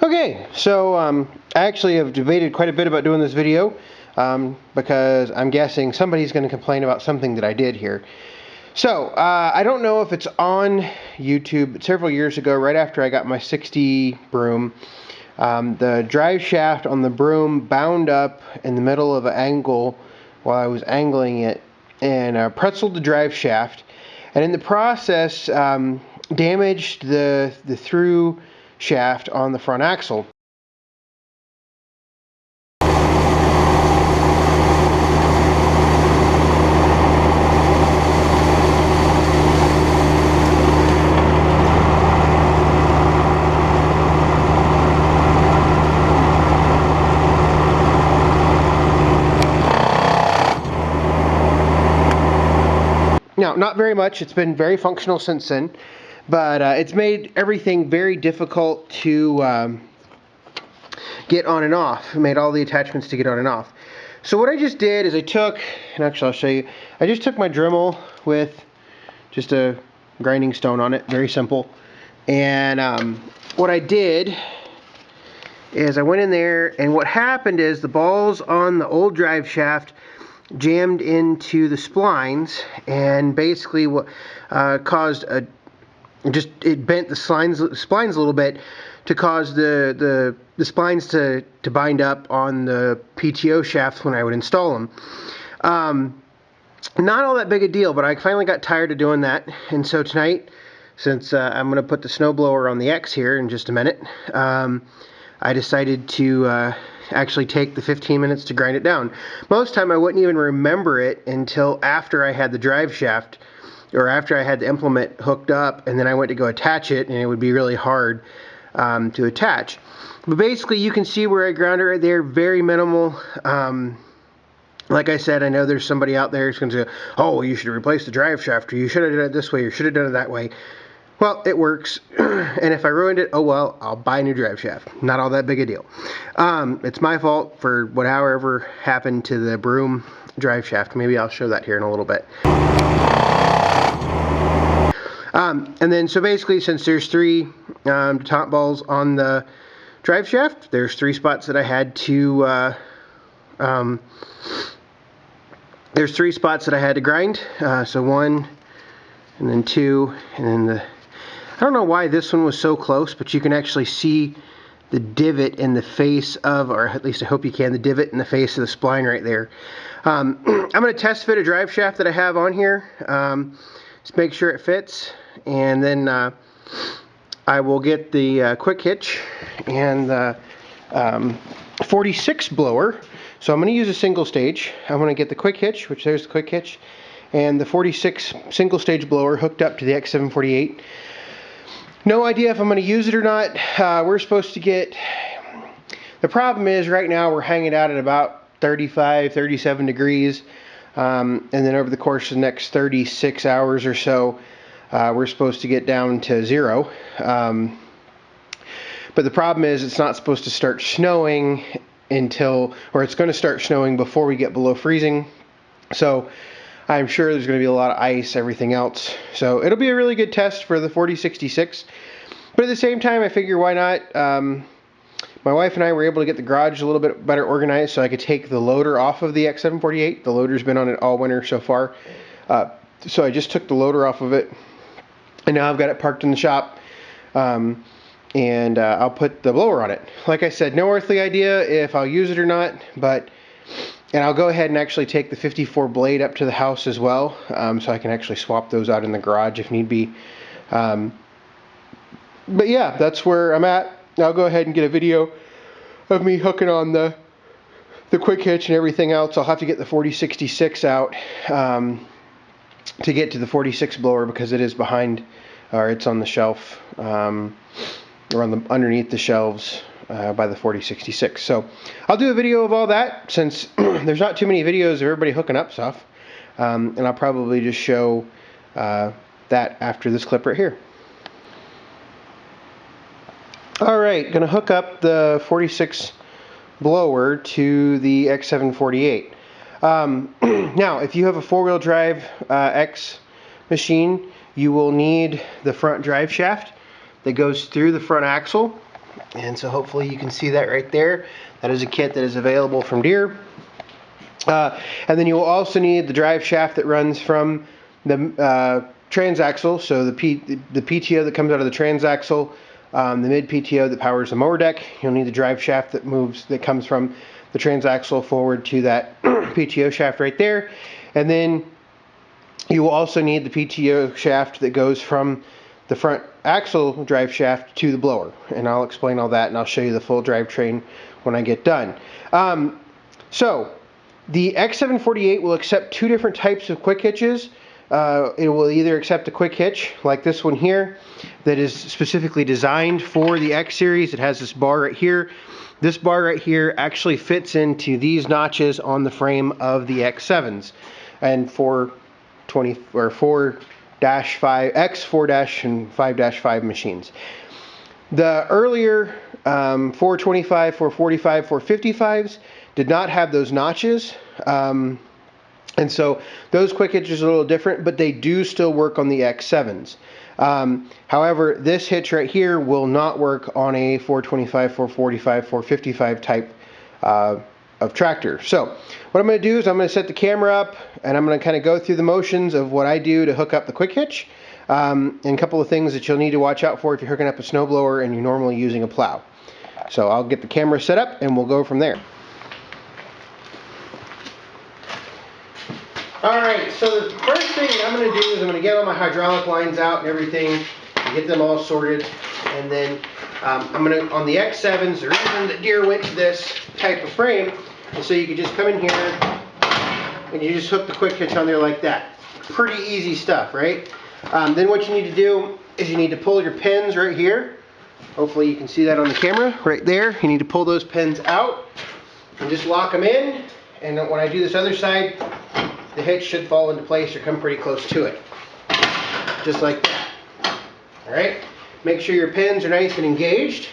Okay, so I actually have debated quite a bit about doing this video because I'm guessing somebody's going to complain about something that I did here. So I don't know if it's on YouTube, but several years ago, right after I got my 60 broom, the drive shaft on the broom bound up in the middle of an angle while I was angling it and pretzeled the drive shaft, and in the process damaged the through shaft on the front axle. Now, not very much. It's been very functional since then, but it's made everything very difficult to get on and off. It made all the attachments to get on and off. So what I just did is I took, and actually I'll show you, I just took my Dremel with just a grinding stone on it, very simple. And what I did is I went in there, and what happened is the balls on the old drive shaft jammed into the splines, and basically what caused it bent the splines a little bit to cause the splines to bind up on the PTO shafts when I would install them. Not all that big a deal, but I finally got tired of doing that, and so tonight, since I'm going to put the snowblower on the X here in just a minute, I decided to actually take the 15 minutes to grind it down. Most time I wouldn't even remember it until after I had the drive shaft, or after I had the implement hooked up, and then I went to go attach it, and it would be really hard to attach. But basically you can see where I ground it right there, very minimal. Like I said, I know there's somebody out there who's going to say, oh, you should replace the drive shaft, or you should have done it this way, or should have done it that way. Well, it works, and if I ruined it, oh well, I'll buy a new drive shaft. Not all that big a deal. It's my fault for whatever happened to the broom drive shaft. Maybe I'll show that here in a little bit. And then, so basically, since there's three top balls on the drive shaft, there's three spots that I had to grind. So one, and then two, and then I don't know why this one was so close, but you can actually see the divot in the face of, or at least I hope you can, the divot in the face of the spline right there. I'm going to test fit a drive shaft that I have on here, just make sure it fits, and then I will get the quick hitch and the 46 blower. So I'm going to use a single stage. I'm going to get the quick hitch, which there's the quick hitch, and the 46 single stage blower hooked up to the X748. No idea if I'm going to use it or not. We're supposed to get, the problem is right now we're hanging out at about 35, 37 degrees, and then over the course of the next 36 hours or so, we're supposed to get down to 0. But the problem is it's not supposed to start snowing until, or it's going to start snowing before we get below freezing. So I'm sure there's going to be a lot of ice, everything else. So it'll be a really good test for the 4066. But at the same time, I figure why not? My wife and I were able to get the garage a little bit better organized so I could take the loader off of the X748. The loader's been on it all winter so far. So I just took the loader off of it, and now I've got it parked in the shop. And I'll put the blower on it. Like I said, no earthly idea if I'll use it or not, and I'll go ahead and actually take the 54 blade up to the house as well, so I can actually swap those out in the garage if need be. But yeah, that's where I'm at. I'll go ahead and get a video of me hooking on the quick hitch and everything else. I'll have to get the 4066 out to get to the 46 blower because it is behind, or it's on the shelf, or underneath the shelves by the 4066. So I'll do a video of all that since there's not too many videos of everybody hooking up stuff, and I'll probably just show that after this clip right here. Alright, going to hook up the 46 blower to the X748. Now, if you have a four-wheel drive X machine, you will need the front drive shaft that goes through the front axle And so hopefully you can see that right there. That is a kit that is available from Deere. And then you will also need the drive shaft that runs from the transaxle, so the PTO that comes out of the transaxle, the mid PTO that powers the mower deck. You'll need the drive shaft that comes from the transaxle forward to that PTO shaft right there. And then you will also need the PTO shaft that goes from the front axle drive shaft to the blower. And I'll explain all that, and I'll show you the full drivetrain when I get done. So the X748 will accept two different types of quick hitches. It will either accept a quick hitch like this one here that is specifically designed for the X series. It has this bar right here. This bar right here actually fits into these notches on the frame of the X7s and 420 or 4-5 X4- and 5-5 machines. The earlier 425, 445, 455s did not have those notches. And so those quick hitches are a little different, but they do still work on the X7s. However, this hitch right here will not work on a 425, 445, 455 type of tractor. So what I'm going to do is I'm going to set the camera up, and I'm going to kind of go through the motions of what I do to hook up the quick hitch, and a couple of things that you'll need to watch out for if you're hooking up a snowblower and you're normally using a plow. So I'll get the camera set up and we'll go from there. Alright, so the first thing I'm going to do is I'm going to get all my hydraulic lines out and everything, get them all sorted, and then I'm going to, on the X7s, the reason that Deere went to this type of frame is so you can just come in here and you just hook the quick hitch on there like that. Pretty easy stuff, right? Then what you need to do is you need to pull your pins right here. Hopefully you can see that on the camera right there. You need to pull those pins out and just lock them in, and when I do this other side, the hitch should fall into place or come pretty close to it. Just like that. Alright? Make sure your pins are nice and engaged.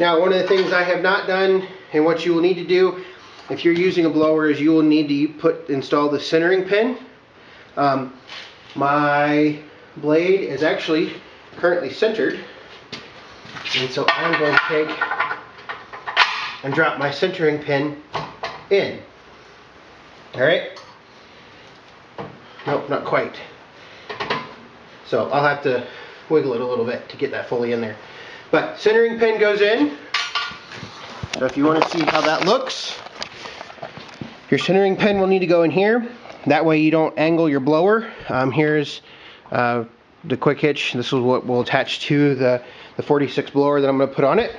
Now, one of the things I have not done, and what you will need to do if you're using a blower, is you will need to install the centering pin. My blade is actually currently centered, and so I'm going to take and drop my centering pin in. Alright? Nope, not quite. So I'll have to wiggle it a little bit to get that fully in there. But centering pin goes in. So if you want to see how that looks, your centering pin will need to go in here. That way you don't angle your blower. Here's the quick hitch. This is what will attach to the 46 blower that I'm going to put on it.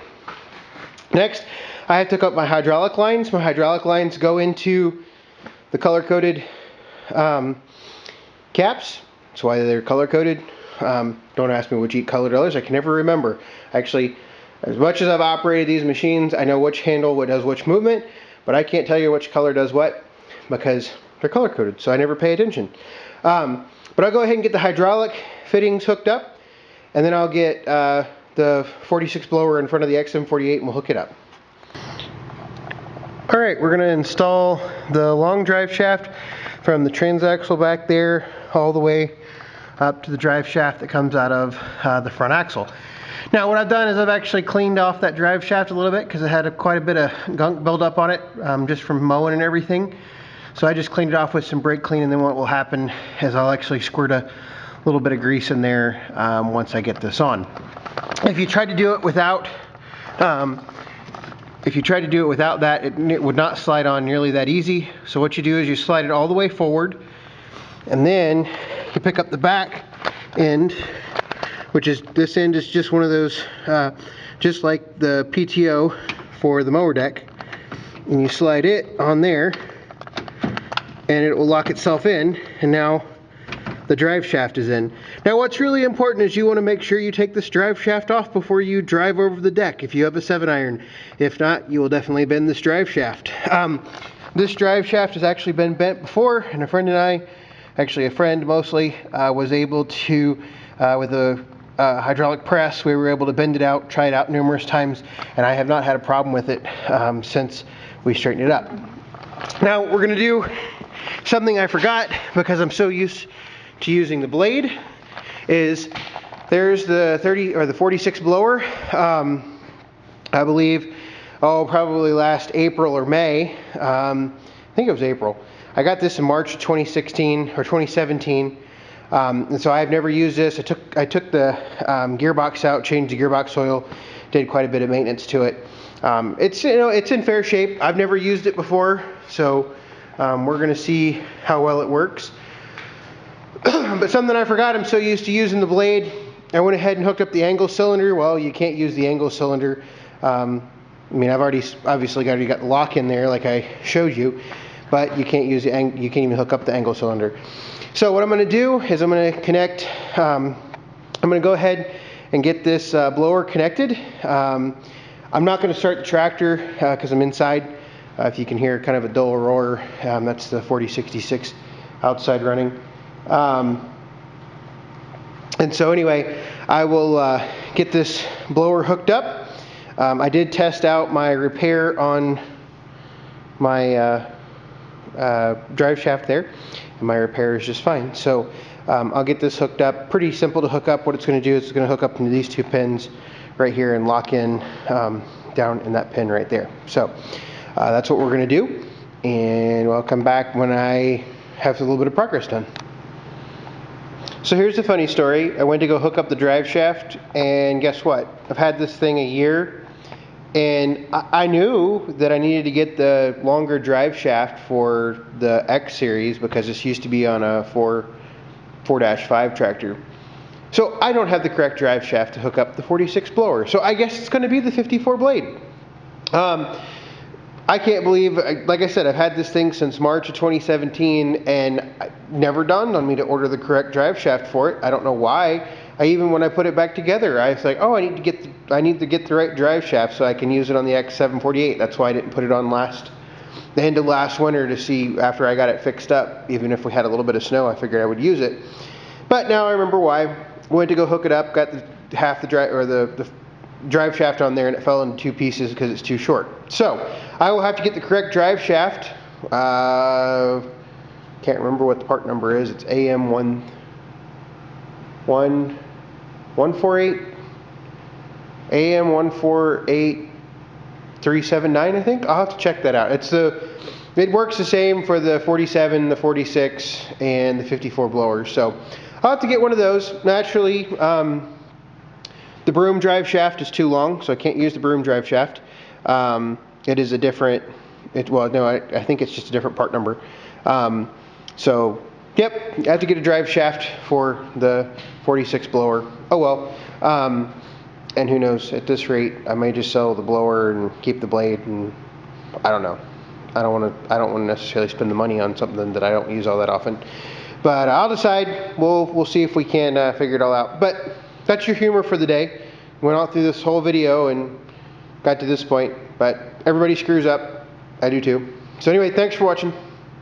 Next, I have to hook up my hydraulic lines. My hydraulic lines go into the color-coded caps. That's why they're color-coded. Don't ask me which color colors. I can never remember. Actually, as much as I've operated these machines, I know which handle does which movement, but I can't tell you which color does what because they're color-coded, so I never pay attention. But I'll go ahead and get the hydraulic fittings hooked up, and then I'll get the 46 blower in front of the X748 and we'll hook it up. Alright, we're going to install the long drive shaft from the transaxle back there all the way up to the drive shaft that comes out of the front axle. Now what I've done is I've actually cleaned off that drive shaft a little bit because it had quite a bit of gunk buildup on it just from mowing and everything. So I just cleaned it off with some brake clean, and then what will happen is I'll actually squirt a little bit of grease in there once I get this on. If you tried to do it without that, it would not slide on nearly that easy. So what you do is you slide it all the way forward, and then you pick up the back end, which is, this end is just one of those, just like the PTO for the mower deck, and you slide it on there, and it will lock itself in, and now the drive shaft is in. Now what's really important is you want to make sure you take this drive shaft off before you drive over the deck if you have a 7-iron. If not, you will definitely bend this drive shaft. This drive shaft has actually been bent before, and a friend and I, actually a friend mostly, was able to, with a hydraulic press, we were able to bend it out, try it out numerous times, and I have not had a problem with it since we straightened it up. Now we're going to do something I forgot because I'm so used to using the blade. Is there's the 30 or the 46 blower. I believe, probably last April or May. I think it was April. I got this in March of 2016 or 2017. And so I've never used this. I took the gearbox out, changed the gearbox oil, did quite a bit of maintenance to it. It's it's in fair shape. I've never used it before, so we're going to see how well it works. But something I forgot, I'm so used to using the blade, I went ahead and hooked up the angle cylinder. Well, you can't use the angle cylinder. I mean, I've obviously got the lock in there like I showed you, but you can't use you can't even hook up the angle cylinder. So what I'm going to do is I'm going to connect, I'm going to go ahead and get this blower connected. I'm not going to start the tractor because I'm inside. If you can hear kind of a dull roar, that's the 4066 outside running. And so anyway, I will get this blower hooked up. I did test out my repair on my drive shaft there, and my repair is just fine. So I'll get this hooked up. Pretty simple to hook up. What it's going to do is it's going to hook up into these two pins right here and lock in down in that pin right there. So that's what we're going to do, and I'll come back when I have a little bit of progress done. So here's the funny story. I went to go hook up the drive shaft, and guess what? I've had this thing a year, and I knew that I needed to get the longer drive shaft for the X series because this used to be on a 4-5 tractor. So I don't have the correct drive shaft to hook up the 46 blower. So I guess it's going to be the 54 blade. I can't believe, like I said, I've had this thing since March of 2017, and it never dawned on me to order the correct drive shaft for it. I don't know why. Even when I put it back together, I was like, oh, I need to get the right drive shaft so I can use it on the X748. That's why I didn't put it on the end of last winter to see after I got it fixed up. Even if we had a little bit of snow, I figured I would use it. But now I remember why. Went to go hook it up, got the drive shaft on there, and it fell into two pieces because it's too short. So I will have to get the correct drive shaft. Can't remember what the part number is. It's AM148 AM148379, I think. I'll have to check that out. It works the same for the 47, the 46, and the 54 blowers. So I'll have to get one of those. Naturally, the broom drive shaft is too long, so I can't use the broom drive shaft. It is a different, I think it's just a different part number. So, yep, I have to get a drive shaft for the 46 blower. Oh well. And who knows, at this rate, I may just sell the blower and keep the blade, and I don't know. I don't want to necessarily spend the money on something that I don't use all that often. But I'll decide. We'll see if we can figure it all out. But that's your humor for the day. Went all through this whole video and got to this point. But everybody screws up. I do too. So anyway, thanks for watching.